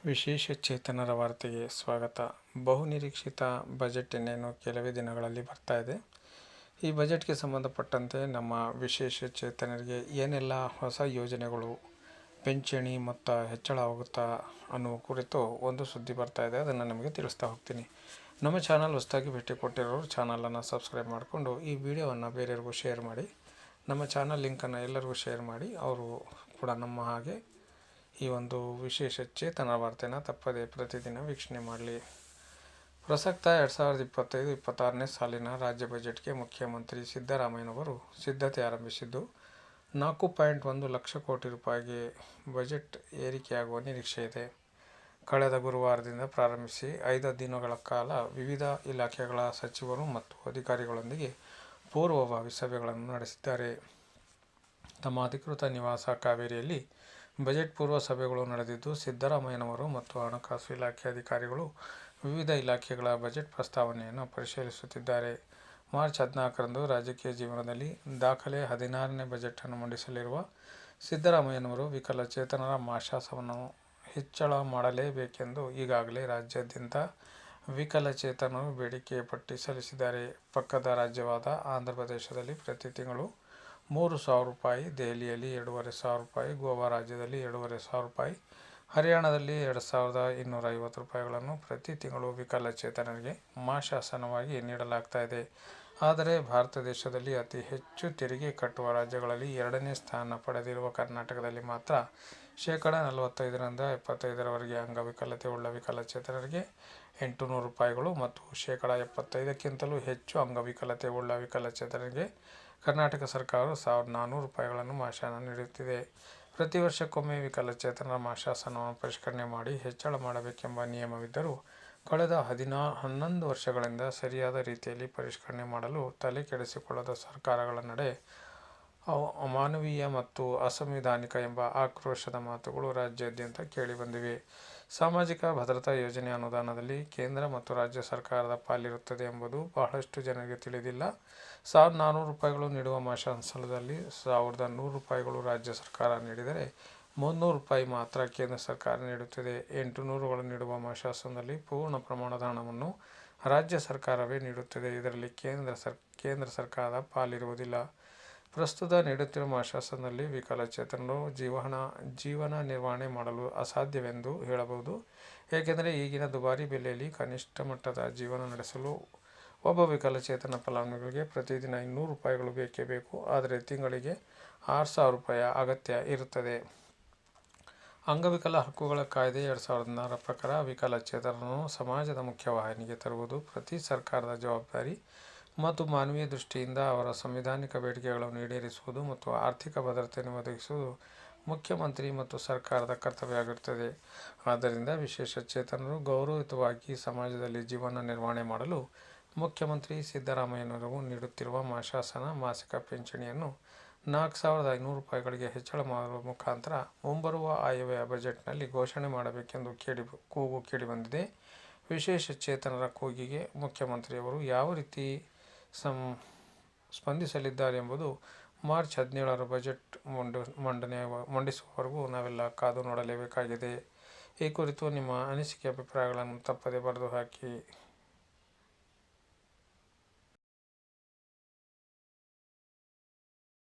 ವಿಶೇಷ ಚೇತನರ ವಾರ್ತೆಗೆ ಸ್ವಾಗತ. ಬಹುನಿರೀಕ್ಷಿತ ಬಜೆಟ್ ಇನ್ನೇನು ಕೆಲವೇ ದಿನಗಳಲ್ಲಿ ಬರ್ತಾ ಇದೆ. ಈ ಬಜೆಟ್ಗೆ ಸಂಬಂಧಪಟ್ಟಂತೆ ನಮ್ಮ ವಿಶೇಷ ಚೇತನರಿಗೆ ಏನೆಲ್ಲ ಹೊಸ ಯೋಜನೆಗಳು, ಪಿಂಚಣಿ ಮೊತ್ತ ಹೆಚ್ಚಳವಾಗುತ್ತಾ ಅನ್ನುವ ಕುರಿತು ಒಂದು ಸುದ್ದಿ ಬರ್ತಾ ಇದೆ. ಅದನ್ನು ನಿಮಗೆ ತಿಳಿಸ್ತಾ ಹೋಗ್ತೀನಿ. ನಮ್ಮ ಚಾನಲ್ ಹೊಸದಾಗಿ ಭೇಟಿ ಕೊಟ್ಟಿರೋರು ಚಾನಲನ್ನು ಸಬ್ಸ್ಕ್ರೈಬ್ ಮಾಡಿಕೊಂಡು ಈ ವಿಡಿಯೋವನ್ನು ಬೇರೆಯವ್ರಿಗೂ ಶೇರ್ ಮಾಡಿ. ನಮ್ಮ ಚಾನಲ್ ಲಿಂಕನ್ನು ಎಲ್ಲರಿಗೂ ಶೇರ್ ಮಾಡಿ. ಅವರು ಕೂಡ ನಮ್ಮ ಹಾಗೆ ಈ ಒಂದು ವಿಶೇಷ ಚೇತನ ವಾರ್ತೆನ ತಪ್ಪದೇ ಪ್ರತಿದಿನ ವೀಕ್ಷಣೆ ಮಾಡಲಿ. ಪ್ರಸಕ್ತ 2025-26ನೇ ಸಾಲಿನ ರಾಜ್ಯ ಬಜೆಟ್ಗೆ ಮುಖ್ಯಮಂತ್ರಿ ಸಿದ್ದರಾಮಯ್ಯನವರು ಸಿದ್ಧತೆ ಆರಂಭಿಸಿದ್ದು, 4.1 ಲಕ್ಷ ಕೋಟಿ ರೂಪಾಯಿಗೆ ಬಜೆಟ್ ಏರಿಕೆಯಾಗುವ ನಿರೀಕ್ಷೆ ಇದೆ. ಕಳೆದ ಗುರುವಾರದಿಂದ ಪ್ರಾರಂಭಿಸಿ 5 ದಿನಗಳ ಕಾಲ ವಿವಿಧ ಇಲಾಖೆಗಳ ಸಚಿವರು ಮತ್ತು ಅಧಿಕಾರಿಗಳೊಂದಿಗೆ ಪೂರ್ವಭಾವಿ ಸಭೆಗಳನ್ನು ನಡೆಸಿದ್ದಾರೆ. ತಮ್ಮ ಅಧಿಕೃತ ನಿವಾಸ ಕಾವೇರಿಯಲ್ಲಿ ಬಜೆಟ್ ಪೂರ್ವ ಸಭೆಗಳು ನಡೆದಿದ್ದು, ಸಿದ್ದರಾಮಯ್ಯನವರು ಮತ್ತು ಹಣಕಾಸು ಇಲಾಖೆ ಅಧಿಕಾರಿಗಳು ವಿವಿಧ ಇಲಾಖೆಗಳ ಬಜೆಟ್ ಪ್ರಸ್ತಾವನೆಯನ್ನು ಪರಿಶೀಲಿಸುತ್ತಿದ್ದಾರೆ. ಮಾರ್ಚ್ 14ರಂದು ರಾಜಕೀಯ ಜೀವನದಲ್ಲಿ ದಾಖಲೆ 16ನೇ ಬಜೆಟ್ ಅನ್ನು ಮಂಡಿಸಲಿರುವ ಸಿದ್ದರಾಮಯ್ಯನವರು ವಿಕಲಚೇತನರ ಮಾಸಾಸನವನ್ನು ಹೆಚ್ಚಳ ಮಾಡಲೇಬೇಕೆಂದು ಈಗಾಗಲೇ ರಾಜ್ಯಾದ್ಯಂತ ವಿಕಲಚೇತನರು ಬೇಡಿಕೆ ಪಟ್ಟಿ ಸಲ್ಲಿಸಿದ್ದಾರೆ. ಪಕ್ಕದ ರಾಜ್ಯವಾದ ಆಂಧ್ರಪ್ರದೇಶದಲ್ಲಿ ಪ್ರತಿ ತಿಂಗಳು 3,000 ರೂಪಾಯಿ, ದೆಹಲಿಯಲ್ಲಿ 2,500 ರೂಪಾಯಿ, ಗೋವಾ ರಾಜ್ಯದಲ್ಲಿ 2,500 ರೂಪಾಯಿ, ಹರಿಯಾಣದಲ್ಲಿ 2,250 ರೂಪಾಯಿಗಳನ್ನು ಪ್ರತಿ ತಿಂಗಳು ವಿಕಲಚೇತನರಿಗೆ ಮಾಸಾಸನವಾಗಿ ನೀಡಲಾಗ್ತಾ ಇದೆ. ಆದರೆ ಭಾರತ ದೇಶದಲ್ಲಿ ಅತಿ ಹೆಚ್ಚು ತೆರಿಗೆ ಕಟ್ಟುವ ರಾಜ್ಯಗಳಲ್ಲಿ 2ನೇ ಸ್ಥಾನ ಪಡೆದಿರುವ ಕರ್ನಾಟಕದಲ್ಲಿ ಮಾತ್ರ ಶೇಕಡಾ 45ರಿಂದ 75ರವರೆಗೆ ಅಂಗವಿಕಲತೆ ಉಳ್ಳ ವಿಕಲಚೇತನರಿಗೆ 800 ರೂಪಾಯಿಗಳು ಮತ್ತು ಶೇಕಡಾ 75ಕ್ಕಿಂತಲೂ ಹೆಚ್ಚು ಅಂಗವಿಕಲತೆ ಉಳ್ಳ ವಿಕಲಚೇತನರಿಗೆ ಕರ್ನಾಟಕ ಸರ್ಕಾರವು 1,400 ರೂಪಾಯಿಗಳನ್ನು ಮಾಸಾಸನ ನೀಡುತ್ತಿದೆ. ಪ್ರತಿ ವರ್ಷಕ್ಕೊಮ್ಮೆ ವಿಕಲಚೇತನರ ಮಾಸಾಸನವನ್ನು ಪರಿಷ್ಕರಣೆ ಮಾಡಿ ಹೆಚ್ಚಳ ಮಾಡಬೇಕೆಂಬ ನಿಯಮವಿದ್ದರೂ ಕಳೆದ 11 ವರ್ಷಗಳಿಂದ ಸರಿಯಾದ ರೀತಿಯಲ್ಲಿ ಪರಿಷ್ಕರಣೆ ಮಾಡಲು ತಲೆ ಕೆಡಿಸಿಕೊಳ್ಳದ ಸರ್ಕಾರಗಳ ನಡೆ ಅಮಾನವೀಯ ಮತ್ತು ಅಸಂವಿಧಾನಿಕ ಎಂಬ ಆಕ್ರೋಶದ ಮಾತುಗಳು ರಾಜ್ಯಾದ್ಯಂತ ಕೇಳಿಬಂದಿವೆ. ಸಾಮಾಜಿಕ ಭದ್ರತಾ ಯೋಜನೆ ಅನುದಾನದಲ್ಲಿ ಕೇಂದ್ರ ಮತ್ತು ರಾಜ್ಯ ಸರ್ಕಾರದ ಪಾಲಿರುತ್ತದೆ ಎಂಬುದು ಬಹಳಷ್ಟು ಜನರಿಗೆ ತಿಳಿದಿಲ್ಲ. 1,400 ರೂಪಾಯಿಗಳು ನೀಡುವ ಮಾಸಾಸನದಲ್ಲಿ 1,100 ರೂಪಾಯಿಗಳು ರಾಜ್ಯ ಸರ್ಕಾರ ನೀಡಿದರೆ 300 ರೂಪಾಯಿ ಮಾತ್ರ ಕೇಂದ್ರ ಸರ್ಕಾರ ನೀಡುತ್ತಿದೆ. 800ಗಳು ನೀಡುವ ಮಾಸಾಸನದಲ್ಲಿ ಪೂರ್ಣ ಪ್ರಮಾಣದ ಹಣವನ್ನು ರಾಜ್ಯ ಸರ್ಕಾರವೇ ನೀಡುತ್ತಿದೆ. ಇದರಲ್ಲಿ ಕೇಂದ್ರ ಸರ್ಕಾರದ ಪಾಲಿರುವುದಿಲ್ಲ. ಪ್ರಸ್ತುತ ನೀಡುತ್ತಿರುವ ಮಾಸಾಸನದಲ್ಲಿ ವಿಕಲಚೇತನರು ಜೀವನ ನಿರ್ವಹಣೆ ಮಾಡಲು ಅಸಾಧ್ಯವೆಂದು ಹೇಳಬಹುದು. ಏಕೆಂದರೆ ಈಗಿನ ದುಬಾರಿ ಬೆಲೆಯಲ್ಲಿ ಕನಿಷ್ಠ ಮಟ್ಟದ ಜೀವನ ನಡೆಸಲು ಒಬ್ಬ ವಿಕಲಚೇತನ ಫಲಾನುಭವಿಗೆ ಪ್ರತಿದಿನ 200 ರೂಪಾಯಿಗಳು ಬೇಕೇ ಬೇಕು. ಆದರೆ ತಿಂಗಳಿಗೆ 6,000 ರೂಪಾಯಿಯ ಅಗತ್ಯ ಇರುತ್ತದೆ. ಅಂಗವಿಕಲ ಹಕ್ಕುಗಳ ಕಾಯ್ದೆ 2016ರ ಪ್ರಕಾರ ವಿಕಲಚೇತನರನ್ನು ಸಮಾಜದ ಮುಖ್ಯವಾಹಿನಿಗೆ ತರುವುದು ಪ್ರತಿ ಸರ್ಕಾರದ ಜವಾಬ್ದಾರಿ ಮತ್ತು ಮಾನವೀಯ ದೃಷ್ಟಿಯಿಂದ ಅವರ ಸಂವಿಧಾನಿಕ ಬೇಡಿಕೆಗಳನ್ನು ಈಡೇರಿಸುವುದು ಮತ್ತು ಆರ್ಥಿಕ ಭದ್ರತೆಯನ್ನು ಒದಗಿಸುವುದು ಮುಖ್ಯಮಂತ್ರಿ ಮತ್ತು ಸರ್ಕಾರದ ಕರ್ತವ್ಯವಾಗಿರುತ್ತದೆ. ಆದ್ದರಿಂದ ವಿಶೇಷ ಚೇತನರು ಗೌರವಯುತವಾಗಿ ಸಮಾಜದಲ್ಲಿ ಜೀವನ ನಿರ್ವಹಣೆ ಮಾಡಲು ಮುಖ್ಯಮಂತ್ರಿ ಸಿದ್ದರಾಮಯ್ಯನವರು ನೀಡುತ್ತಿರುವ ಮಾಸಾಸನ ಮಾಸಿಕ ಪಿಂಚಣಿಯನ್ನು 4,500 ರೂಪಾಯಿಗಳಿಗೆ ಹೆಚ್ಚಳ ಮಾಡುವ ಮುಖಾಂತರ ಮುಂಬರುವ ಆಯವ್ಯಯ ಬಜೆಟ್ನಲ್ಲಿ ಘೋಷಣೆ ಮಾಡಬೇಕೆಂದು ಕೂಗು ಕೇಳಿಬಂದಿದೆ. ವಿಶೇಷ ಚೇತನರ ಕೂಗಿಗೆ ಮುಖ್ಯಮಂತ್ರಿಯವರು ಯಾವ ರೀತಿ ಸ್ಪಂದಿಸಲಿದ್ದಾರೆ ಎಂಬುದು ಮಾರ್ಚ್ 17ರ ಬಜೆಟ್ ಮಂಡಿಸುವವರೆಗೂ ನಾವೆಲ್ಲ ಕಾದು ನೋಡಲೇಬೇಕಾಗಿದೆ. ಈ ಕುರಿತು ನಿಮ್ಮ ಅನಿಸಿಕೆ ಅಭಿಪ್ರಾಯಗಳನ್ನು ತಪ್ಪದೇ ಬರೆದು ಹಾಕಿ.